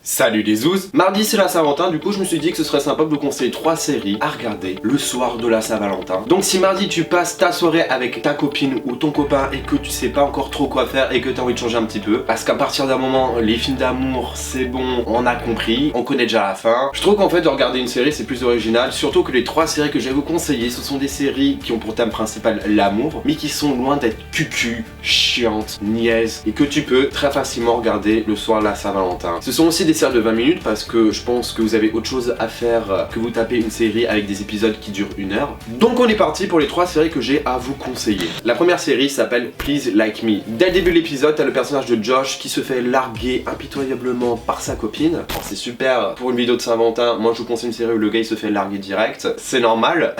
Salut les zouzes. Mardi c'est la Saint-Valentin, du coup je me suis dit que ce serait sympa de vous conseiller 3 séries à regarder le soir de la Saint-Valentin. Donc si mardi tu passes ta soirée avec ta copine ou ton copain et que tu sais pas encore trop quoi faire et que tu as envie de changer un petit peu, parce qu'à partir d'un moment les films d'amour c'est bon, on a compris, on connaît déjà la fin. Je trouve qu'en fait de regarder une série c'est plus original, surtout que les 3 séries que je vais vous conseiller ce sont des séries qui ont pour thème principal l'amour, mais qui sont loin d'être cucu, chiantes, niaises et que tu peux très facilement regarder le soir de la Saint-Valentin. Ce sont aussi des séries de 20 minutes parce que je pense que vous avez autre chose à faire que vous taper une série avec des épisodes qui durent 1 heure. Donc on est parti pour les 3 séries que j'ai à vous conseiller. La première série s'appelle Please Like Me. Dès le début de l'épisode, t'as le personnage de Josh qui se fait larguer impitoyablement par sa copine. Alors, c'est super pour une vidéo de Saint-Valentin, moi je vous conseille une série où le gars il se fait larguer direct. C'est normal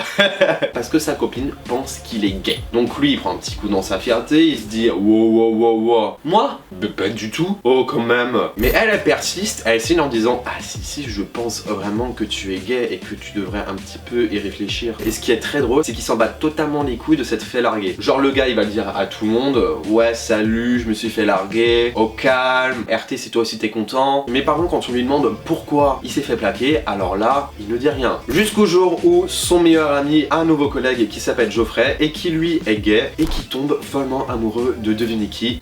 parce que sa copine pense qu'il est gay. Donc lui il prend un petit coup dans sa fierté, il se dit wow. Moi? Mais pas du tout. Oh quand même. Mais elle persiste, elle signe en disant ah si je pense vraiment que tu es gay et que tu devrais un petit peu y réfléchir. Et ce qui est très drôle c'est qu'il s'en bat totalement les couilles de s'être fait larguer. Genre le gars il va le dire à tout le monde, ouais salut je me suis fait larguer, au calme, RT si toi aussi t'es content. Mais par contre quand on lui demande pourquoi il s'est fait plaquer, alors là il ne dit rien. Jusqu'au jour où son meilleur ami a un nouveau collègue qui s'appelle Geoffrey et qui lui est gay et qui tombe follement amoureux de devinez qui?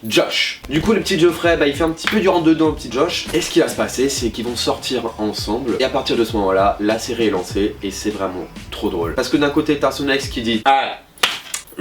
Josh. Du coup le petit Geoffrey il fait un petit peu du rentre dedans au petit Josh et ce qui va se passer c'est qu'ils vont sortir ensemble et à partir de ce moment là la série est lancée et c'est vraiment trop drôle parce que d'un côté t'as son ex qui dit ah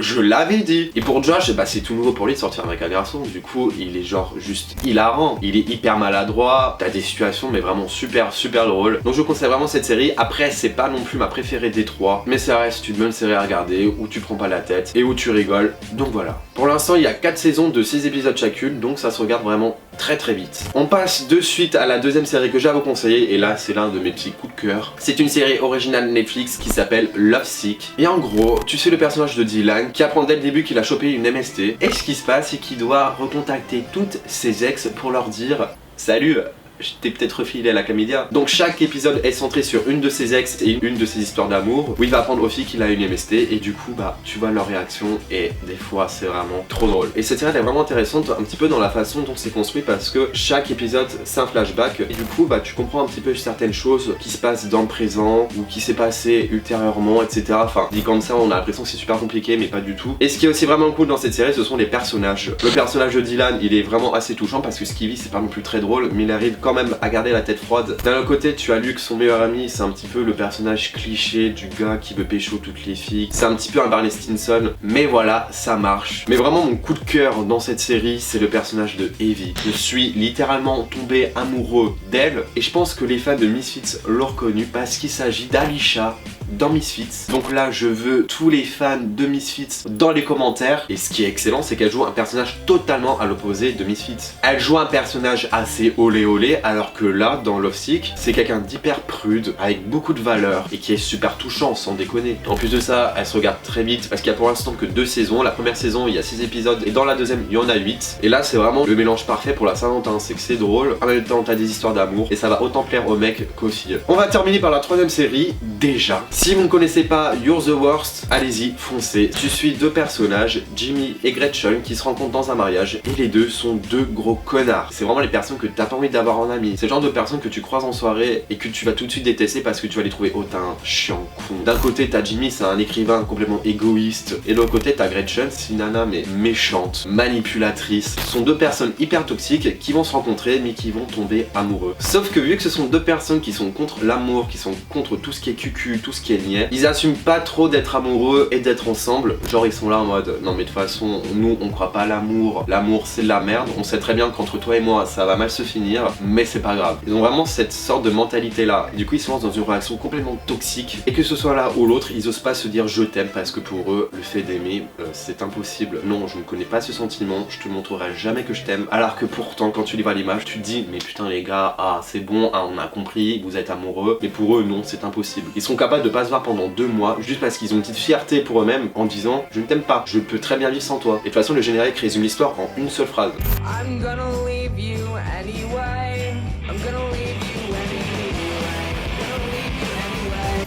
je l'avais dit. Et pour Josh, c'est tout nouveau pour lui de sortir avec un garçon. Du coup, il est genre juste hilarant. Il est hyper maladroit. T'as des situations mais vraiment super drôles. Donc je vous conseille vraiment cette série. Après, c'est pas non plus ma préférée des 3. Mais ça reste une bonne série à regarder où tu prends pas la tête et où tu rigoles. Donc voilà. Pour l'instant, il y a 4 saisons de 6 épisodes chacune. Donc ça se regarde vraiment très vite. On passe de suite à la deuxième série que j'ai à vous conseiller. Et là, c'est l'un de mes petits coups de cœur. C'est une série originale Netflix qui s'appelle Lovesick. Et en gros, tu sais le personnage de Dylan qui apprend dès le début qu'il a chopé une MST. Et ce qui se passe, c'est qu'il doit recontacter toutes ses ex pour leur dire salut, je t'ai peut-être refilé la chlamydia. Donc chaque épisode est centré sur une de ses ex et une de ses histoires d'amour où il va apprendre aux filles qu'il a une MST et du coup tu vois leur réaction et des fois c'est vraiment trop drôle. Et cette série est vraiment intéressante un petit peu dans la façon dont c'est construit parce que chaque épisode c'est un flashback et du coup tu comprends un petit peu certaines choses qui se passent dans le présent ou qui s'est passé ultérieurement etc. Enfin dit comme ça on a l'impression que c'est super compliqué mais pas du tout. Et ce qui est aussi vraiment cool dans cette série ce sont les personnages. Le personnage de Dylan il est vraiment assez touchant parce que ce qu'il vit c'est pas non plus très drôle mais il arrive quand même à garder la tête froide. D'un autre côté tu as Luke son meilleur ami, c'est un petit peu le personnage cliché du gars qui veut pécho toutes les filles. C'est un petit peu un Barney Stinson mais voilà ça marche. Mais vraiment mon coup de cœur dans cette série c'est le personnage de Evie. Je suis littéralement tombé amoureux d'elle et je pense que les fans de Misfits l'ont reconnu parce qu'il s'agit d'Alisha dans Misfits. Donc là je veux tous les fans de Misfits dans les commentaires et ce qui est excellent c'est qu'elle joue un personnage totalement à l'opposé de Misfits. Elle joue un personnage assez olé alors que là dans Lovesick c'est quelqu'un d'hyper prude avec beaucoup de valeur et qui est super touchant sans déconner. En plus de ça elle se regarde très vite parce qu'il y a pour l'instant que 2 saisons. La première saison il y a 6 épisodes et dans la deuxième il y en a 8 et là c'est vraiment le mélange parfait pour la Saint-Valentin. C'est que c'est drôle, en même temps t'as des histoires d'amour et ça va autant plaire aux mecs qu'aux filles. On va terminer par la 3ème série déjà. Si vous ne connaissez pas You're the Worst, allez-y, foncez. Tu suis 2 personnages, Jimmy et Gretchen, qui se rencontrent dans un mariage et les deux sont 2 gros connards. C'est vraiment les personnes que t'as pas envie d'avoir en ami. C'est le genre de personnes que tu croises en soirée et que tu vas tout de suite détester parce que tu vas les trouver hautains, chiants, cons. D'un côté t'as Jimmy, c'est un écrivain complètement égoïste et de l'autre côté t'as Gretchen, c'est une nana mais méchante, manipulatrice. Ce sont 2 personnes hyper toxiques qui vont se rencontrer mais qui vont tomber amoureux. Sauf que vu que ce sont 2 personnes qui sont contre l'amour, qui sont contre tout ce qui est cucu, tout ce qui est niais, ils assument pas trop d'être amoureux et d'être ensemble. Genre ils sont là en mode non mais de toute façon nous on croit pas à l'amour, l'amour c'est de la merde, on sait très bien qu'entre toi et moi ça va mal se finir mais c'est pas grave. Ils ont vraiment cette sorte de mentalité là et du coup ils se lancent dans une relation complètement toxique et que ce soit là ou l'autre ils osent pas se dire je t'aime parce que pour eux le fait d'aimer c'est impossible. Non je ne connais pas ce sentiment, je te montrerai jamais que je t'aime alors que pourtant quand tu lis l'image tu te dis mais putain les gars c'est bon on a compris vous êtes amoureux mais pour eux non c'est impossible. Ils sont capables de pas se voir pendant 2 mois juste parce qu'ils ont une petite fierté pour eux-mêmes en disant je ne t'aime pas, je peux très bien vivre sans toi. Et de toute façon le générique résume l'histoire en une seule phrase. I'm gonna leave you anyway. I'm gonna leave you anyway.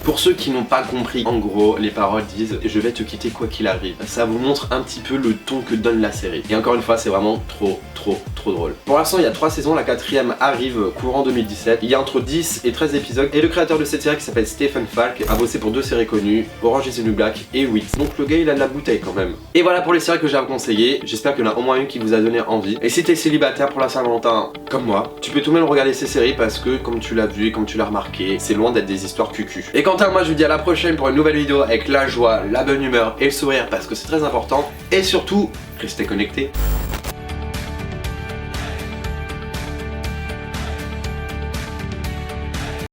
Pour ceux qui n'ont pas compris, en gros, les paroles disent « Je vais te quitter quoi qu'il arrive ». Ça vous montre un petit peu le ton que donne la série. Et encore une fois, c'est vraiment trop drôle. Pour l'instant, il y a 3 saisons, la 4ème arrive courant 2017. Il y a entre 10 et 13 épisodes. Et le créateur de cette série qui s'appelle Stephen Falk a bossé pour 2 séries connues, Orange is the New Black et Weeds. Donc le gars, il a de la bouteille quand même. Et voilà pour les séries que j'ai à vous conseiller. J'espère qu'il y en a au moins une qui vous a donné envie. Et si t'es célibataire pour la Saint-Valentin, comme moi, tu peux tout de même regarder ces séries parce que, comme tu l'as vu et comme tu l'as remarqué, c'est loin d'être des histoires cucu. Et quant à moi, je vous dis à la prochaine pour une nouvelle vidéo avec la joie, la bonne humeur et le sourire parce que c'est très important. Et surtout, restez connectés.